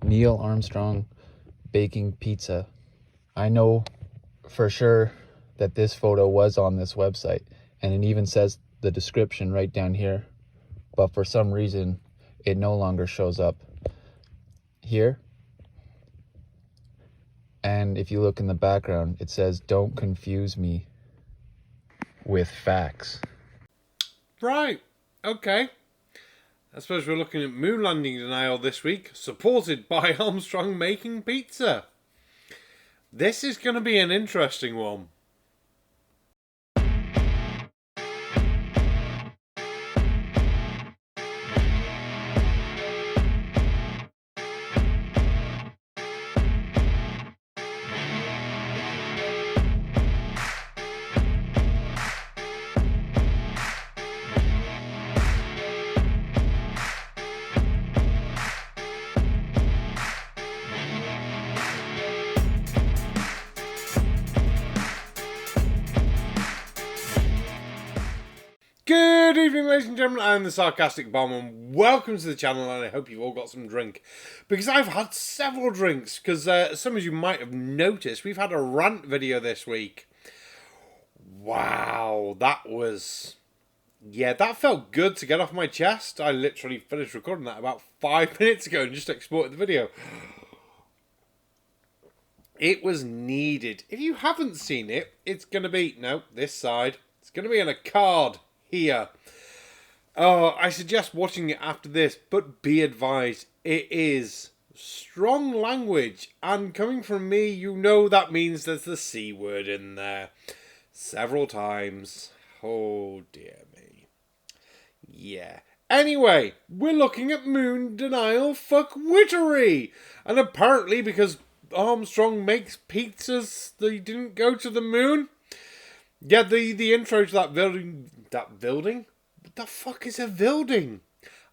Neil Armstrong baking pizza. I know for sure that this photo was on this website, and it even says the description right down here, but for some reason it no longer shows up here. And if you look in the background, it says, "Don't confuse me with facts." Right, okay. I suppose we're looking at moon landing denial this week, supported by Armstrong making pizza. This is going to be an interesting one. Good evening, ladies and gentlemen. I'm the Sarcastic Bomb, and welcome to the channel. And I hope you've all got some drink, because I've had several drinks. Because some of you might have noticed, we've had a rant video this week. Wow, that felt good to get off my chest. I literally finished recording that about 5 minutes ago and just exported the video. It was needed. If you haven't seen it, it's going to be, no, this side. It's going to be on a card here. Oh, I suggest watching it after this, but be advised, it is strong language, and coming from me, you know that means there's the C word in there several times. Oh dear me. Yeah. Anyway, we're looking at moon denial fuckwittery, and apparently because Armstrong makes pizzas, they didn't go to the moon. Yeah, the intro to that building. What the fuck is a building?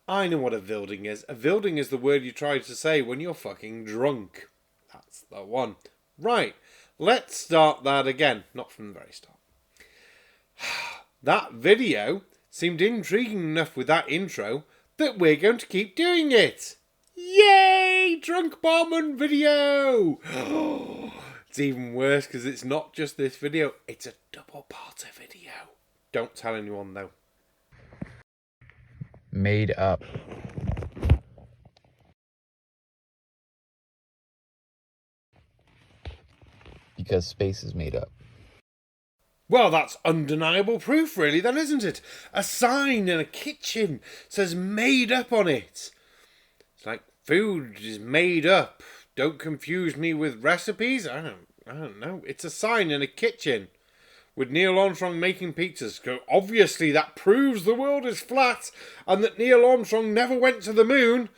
I know what a building is. A building is the word you try to say when you're fucking drunk. That's the one. Right, let's start that again. Not from the very start. That video seemed intriguing enough with that intro that we're going to keep doing it. Yay! Drunk Barman video! It's even worse because it's not just this video, it's a double-parter video. Don't tell anyone though. Made up. Because space is made up. Well, that's undeniable proof really then, isn't it? A sign in a kitchen says made up on it. It's like food is made up. Don't confuse me with recipes. I don't know. It's a sign in a kitchen with Neil Armstrong making pizzas. Obviously, that proves the world is flat and that Neil Armstrong never went to the moon.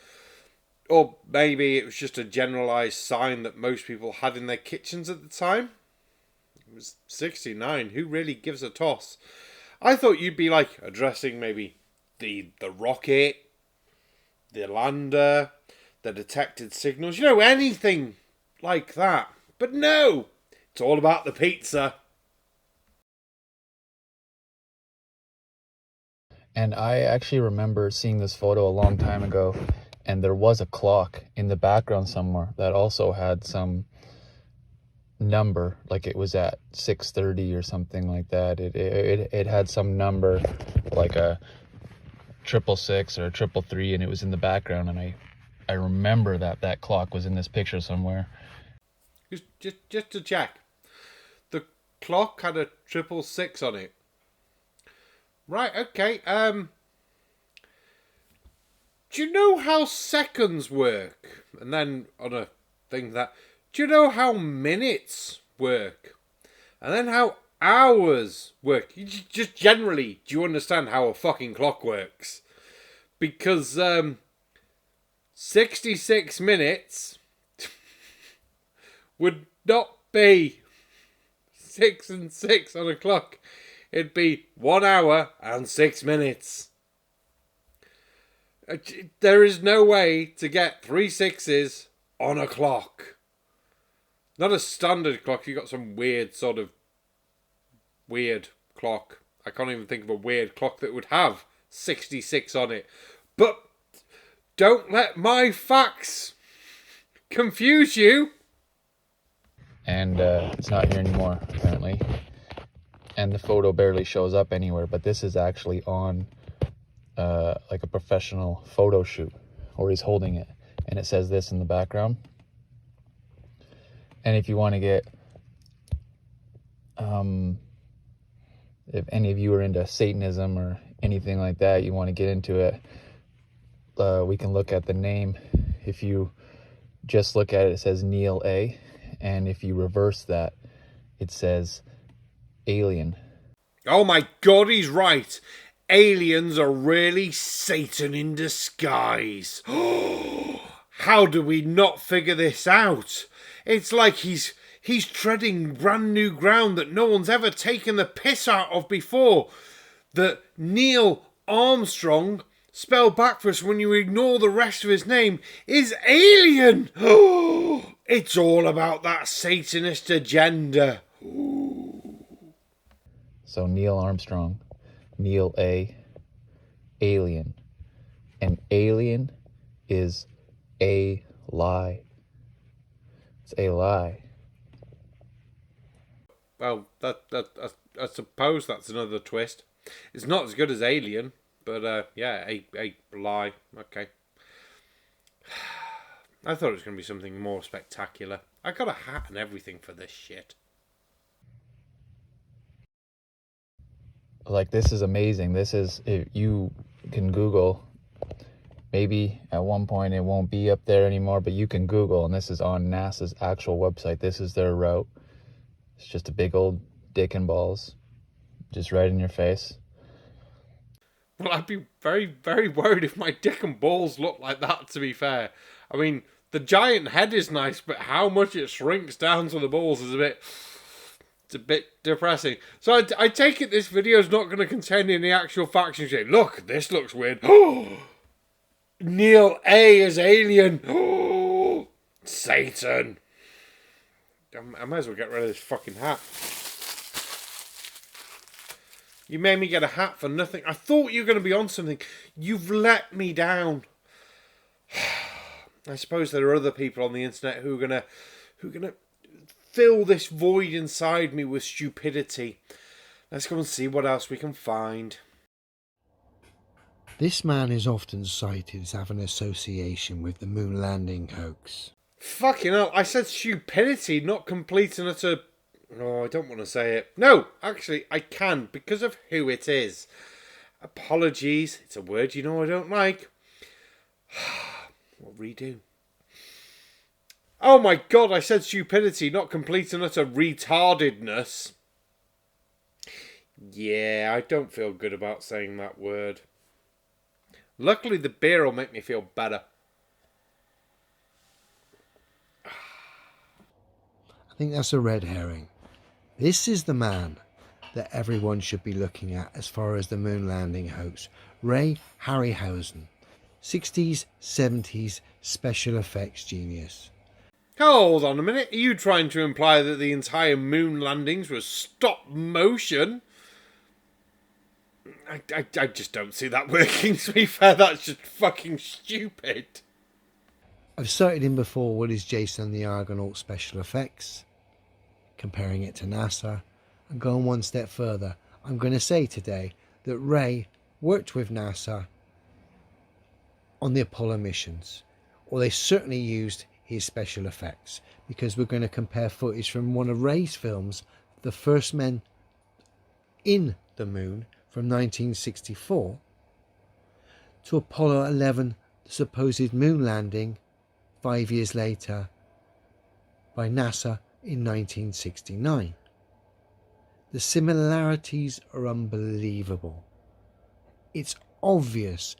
Or maybe it was just a generalised sign that most people had in their kitchens at the time. It was 69. Who really gives a toss? I thought you'd be like addressing maybe the rocket, the lander, the detected signals, you know, anything like that. But no, it's all about the pizza. And I actually remember seeing this photo a long time ago, and there was a clock in the background somewhere that also had some number, like it was at 6:30 or something like that. It had some number, like a 666 or a 333, and it was in the background, and I remember that clock was in this picture somewhere. Just to check, the clock had a 666 on it. Right, okay. Do you know how seconds work? And then on a thing that, do you know how minutes work? And then how hours work? Just generally, do you understand how a fucking clock works? Because 66 minutes would not be 6 and 6 on a clock. It'd be 1 hour and 6 minutes. There is no way to get 3 6s on a clock. Not a standard clock. You got some weird clock. I can't even think of a weird clock that would have 66 on it. But don't let my facts confuse you. And it's not here anymore, apparently. And the photo barely shows up anywhere, but this is actually on like a professional photo shoot where he's holding it. And it says this in the background. And if you want to get, if any of you are into Satanism or anything like that, you want to get into it, we can look at the name. If you just look at it, it says Neil A. And if you reverse that, it says Alien. Oh my god, he's right. Aliens are really Satan in disguise. How do we not figure this out? It's like he's treading brand new ground that no one's ever taken the piss out of before. That Neil Armstrong, spelled backwards when you ignore the rest of his name, is alien. It's all about that Satanist agenda. So Neil Armstrong, Neil A, alien. And alien is a lie. It's a lie. Well, I suppose that's another twist. It's not as good as Alien, but yeah, a lie. Okay. I thought it was going to be something more spectacular. I got a hat and everything for this shit. Like, this is amazing. This is, if you can Google, maybe at one point it won't be up there anymore, but you can Google, and this is on NASA's actual website. This is their route. It's just a big old dick and balls, just right in your face. Well, I'd be very, very worried if my dick and balls looked like that, to be fair. I mean, the giant head is nice, but how much it shrinks down to the balls is it's a bit depressing. So I take it this video is not going to contain any actual facts. You say, look, this looks weird. Neil A is alien. Satan. I might as well get rid of this fucking hat. You made me get a hat for nothing. I thought you were going to be on something. You've let me down. I suppose there are other people on the internet who are gonna fill this void inside me with stupidity. Let's go and see what else we can find. This man is often cited as having an association with the moon landing hoax. Fucking hell, I said stupidity, not complete and utter... Oh, I don't want to say it. No, actually, I can, because of who it is. Apologies, it's a word you know I don't like. We'll redo. Oh my god, I said stupidity, not complete and utter retardedness. Yeah, I don't feel good about saying that word. Luckily, the beer will make me feel better. I think that's a red herring. This is the man that everyone should be looking at as far as the moon landing hoax. Ray Harryhausen, 60s, 70s special effects genius. Hold on a minute, are you trying to imply that the entire moon landings were stop motion? I just don't see that working, to be fair. That's just fucking stupid. I've cited him before with his Jason the Argonaut special effects, comparing it to NASA, and going one step further. I'm going to say today that Ray worked with NASA on the Apollo missions, or they certainly used his special effects, because we're going to compare footage from one of Ray's films, The First Men in the Moon, from 1964, to Apollo 11, the supposed moon landing 5 years later by NASA in 1969. The similarities are unbelievable. It's obvious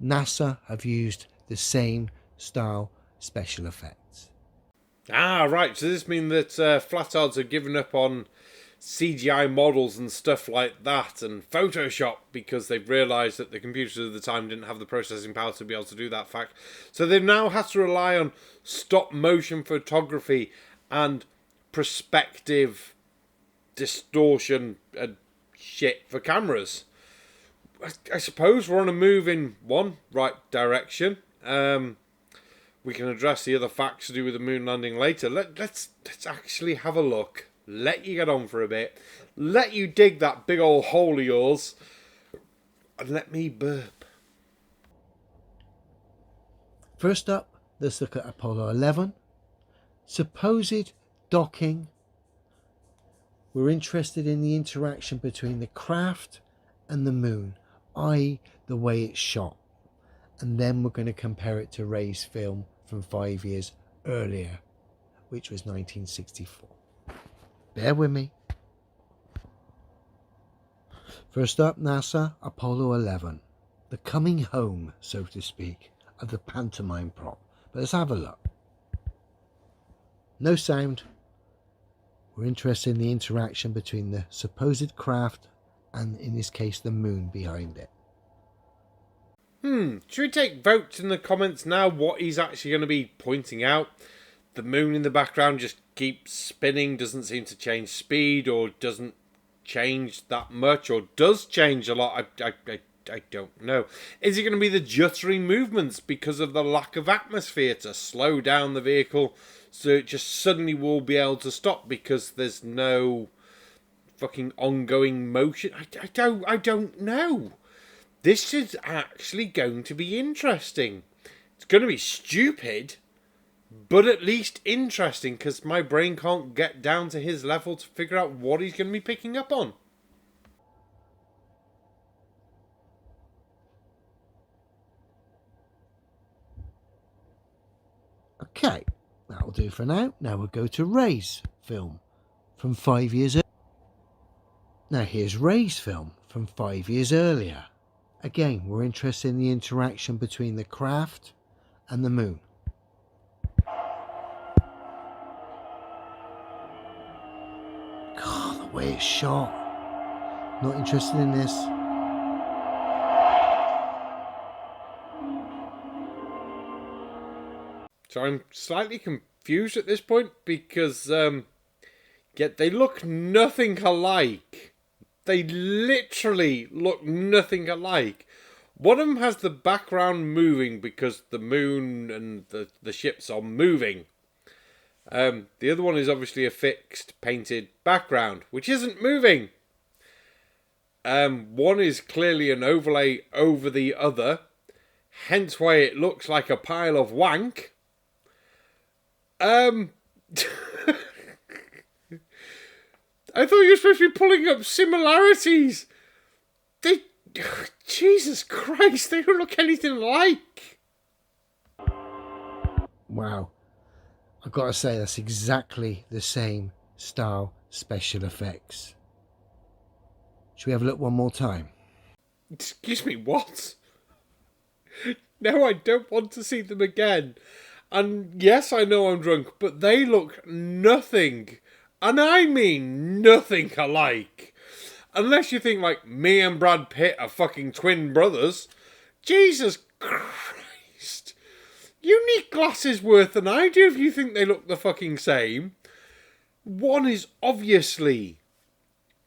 NASA have used the same style special effects. Ah, right. So does this mean that flatards have given up on CGI models and stuff like that and Photoshop because they've realised that the computers of the time didn't have the processing power to be able to do that fact. So they've now had to rely on stop motion photography and perspective distortion and shit for cameras. I suppose we're on a move in one right direction. We can address the other facts to do with the moon landing later. Let's actually have a look. Let you get on for a bit. Let you dig that big old hole of yours. And let me burp. First up, let's look at Apollo 11. Supposed docking. We're interested in the interaction between the craft and the moon, i.e. the way it's shot. And then we're going to compare it to Ray's film from 5 years earlier, which was 1964. Bear with me. First up, NASA, Apollo 11. The coming home, so to speak, of the pantomime prop. But let's have a look. No sound. We're interested in the interaction between the supposed craft and, in this case, the moon behind it. Should we take votes in the comments now? What he's actually going to be pointing out? The moon in the background just keeps spinning, doesn't seem to change speed, or doesn't change that much, or does change a lot. I don't know. Is it going to be the juddery movements because of the lack of atmosphere to slow down the vehicle so it just suddenly will be able to stop because there's no fucking ongoing motion? I don't know. This is actually going to be interesting. It's going to be stupid, but at least interesting, because my brain can't get down to his level to figure out what he's going to be picking up on. Okay, that'll do for now. Now we'll go to Ray's film from 5 years earlier. Now here's Ray's film from 5 years earlier. Again, we're interested in the interaction between the craft and the moon. God, the way it's shot. Not interested in this. So I'm slightly confused at this point because yet they look nothing alike. They literally look nothing alike. One of them has the background moving because the moon and the ships are moving. The other one is obviously a fixed painted background, which isn't moving. One is clearly an overlay over the other, hence why it looks like a pile of wank. I thought you were supposed to be pulling up similarities. Jesus Christ, they don't look anything alike. Wow. I've got to say, that's exactly the same style special effects. Should we have a look one more time? Excuse me, what? No, I don't want to see them again. And yes, I know I'm drunk, but they look nothing, and I mean nothing alike. Unless you think, like, me and Brad Pitt are fucking twin brothers. Jesus Christ. You need glasses worth than I do if you think they look the fucking same. One is obviously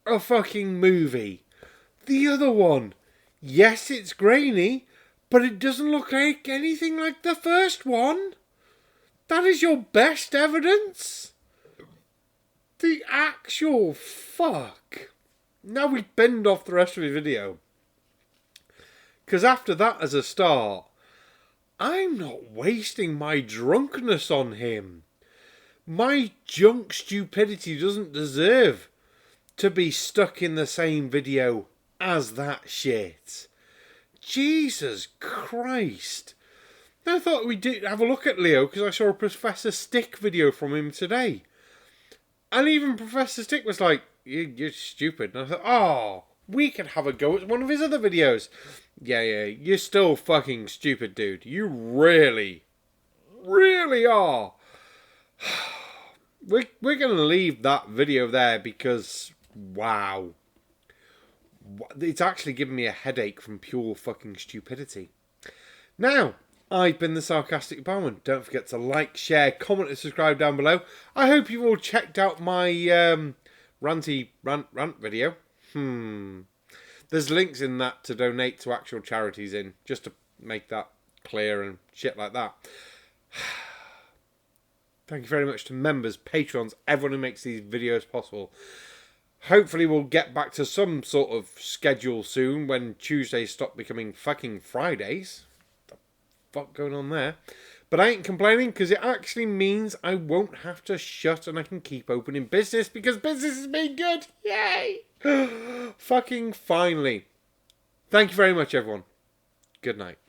a fucking movie. The other one, yes, it's grainy, but it doesn't look like anything like the first one. That is your best evidence? The actual fuck. Now we bend off the rest of the video. Because after that as a start, I'm not wasting my drunkenness on him. My junk stupidity doesn't deserve to be stuck in the same video as that shit. Jesus Christ. I thought we did have a look at Leo because I saw a Professor Stick video from him today. And even Professor Stick was like, you're stupid. And I thought, oh, we could have a go at one of his other videos. Yeah, you're still fucking stupid, dude. You really, really are. We're going to leave that video there because, wow. It's actually given me a headache from pure fucking stupidity. Now, I've been the Sarcastic Barman. Don't forget to like, share, comment and subscribe down below. I hope you've all checked out my ranty rant video. There's links in that to donate to actual charities in, just to make that clear and shit like that. Thank you very much to members, patrons, everyone who makes these videos possible. Hopefully we'll get back to some sort of schedule soon when Tuesdays stop becoming fucking Fridays. What the fuck going on there? But I ain't complaining because it actually means I won't have to shut and I can keep opening business because business has been good. Yay! Fucking finally. Thank you very much, everyone. Good night.